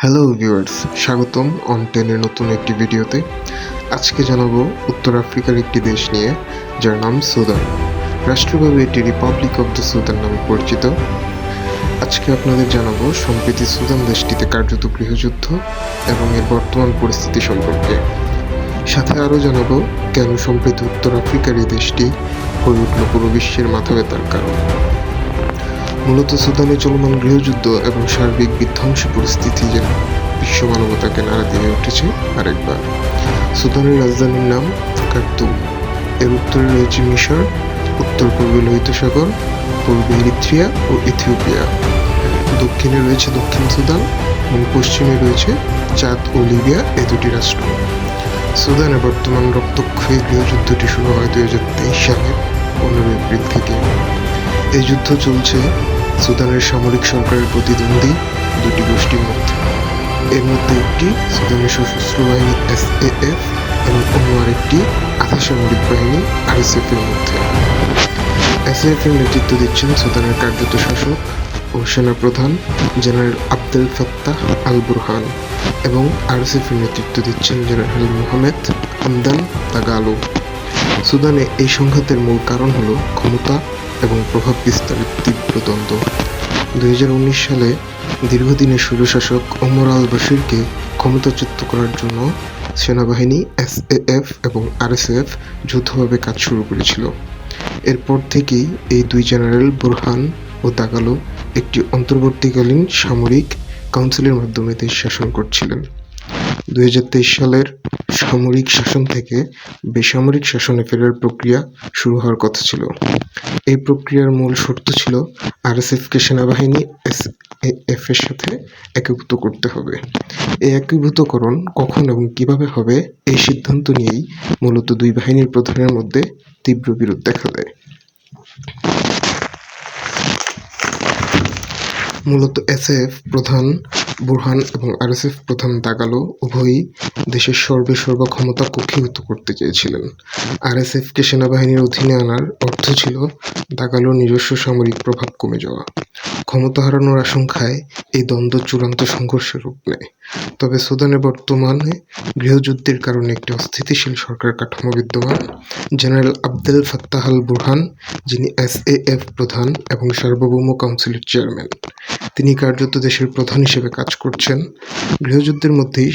Hello viewers, স্বাগতম on 10 এর নতুন একটি ভিডিওতে। আজকে জানাবো উত্তর আফ্রিকার একটি দেশ নিয়ে, যার নাম সুদান। রাষ্ট্রীয়ভাবে এটি রিপাবলিক অব দ্য সুদান নামে পরিচিত। আজকে আপনাদের জানাবো সম্প্রতি সুদান দেশটিতে কার্যত গৃহযুদ্ধ এবং এর বর্তমান পরিস্থিতি সম্পর্কে। সাথে আরও জানাবো কেন সম্প্রতি উত্তর আফ্রিকার এই দেশটি হয়ে উঠল পুরো বিশ্বের মাথা ব্যথার কারণ। মূলত সুদানে চলমান গৃহযুদ্ধ এবং সার্বিক বিধ্বংসী পরিস্থিতি যেন বিশ্ব মানবতাকে নাড়া দিয়ে উঠেছে আরেকবার। সুদানের রাজধানীর নাম খার্তুম। এর উত্তরে রয়েছে মিশর, উত্তর পূর্বে লোহিত সাগর, পূর্বে ইরিত্রিয়া ও ইথিওপিয়া, দক্ষিণে রয়েছে দক্ষিণ সুদান এবং পশ্চিমে রয়েছে চাদ ও লিবিয়া, এই দুটি রাষ্ট্র। সুদানে বর্তমান রক্তক্ষয়ী গৃহযুদ্ধটি শুরু হয় 2023 সালের 15 এপ্রিল থেকে। এই যুদ্ধ চলছে সুদানের সামরিক সরকারের প্রতিদ্বন্দ্বী দুটি গোষ্ঠীর মধ্যে। এর মধ্যে একটি সুদানের সশস্ত্র বাহিনী SAF এবং অন্য আরেকটি আধা সামরিক বাহিনী RSF এর মধ্যে। SAF এর নেতৃত্ব দিচ্ছেন সুদানের কার্যত শাসক ও সেনাপ্রধান general Abdel Fattah al Burhan এবং RSF এর নেতৃত্ব দিচ্ছেন জেনারেল মোহামেদ হামদান দাগালো। সুদানে এই সংঘাতের মূল কারণ হল ক্ষমতা এবং প্রভাব বিস্তারের তীব্র দ্বন্দ্ব। 2019 সালে দীর্ঘদিনের স্বৈরশাসক ওমর আল বশিরকে ক্ষমতাচ্যুত করার জন্য সেনাবাহিনী SAF এবং RSF যৌথভাবে কাজ শুরু করেছিল। এরপর থেকেই এই দুই জেনারেল বুরহান ও দাগালো একটি অন্তর্বর্তীকালীন সামরিক কাউন্সিলের মাধ্যমে দেশ শাসন করছিলেন। 2023 সালের সামরিক শাসন থেকে বেসামরিক শাসনে ফেরার প্রক্রিয়া শুরু হওয়ার কথা ছিল। এই প্রক্রিয়ার মূল শর্ত ছিল RSF-কে সেনাবাহিনী SAF এর সাথে একীভূত করতে হবে। এই একীভূতকরণ কখন এবং কিভাবে হবে, এই সিদ্ধান্ত নিয়েই মূলত দুই বাহিনীর প্রধানের মধ্যে তীব্র বিরোধ দেখা দেয়। মূলত SAF প্রধান বুরহান এবং RSF প্রধান দাগালো উভয়ই দেশের সর্বা ক্ষমতা কক্ষীভূত করতে চেয়েছিলেন। RSF-কে সেনাবাহিনীর অধীনে আনার অর্থ ছিল দাগালোর নিজস্ব সামরিক প্রভাব কমে যাওয়া। ক্ষমতা হারানোর আশঙ্কায় এই দ্বন্দ্ব চূড়ান্ত সংঘর্ষের রূপ নেয়। তবে সুদানে বর্তমানে গৃহযুদ্ধের কারণে একটি অস্থিতিশীল সরকার কাঠামো বিদ্যমান। General Abdel Fattah al Burhan, যিনি SAF প্রধান এবং সার্বভৌম কাউন্সিলের চেয়ারম্যান, তিনি কার্যত দেশের প্রধান হিসেবে কাজ করছেন। গৃহযুদ্ধের মধ্যেই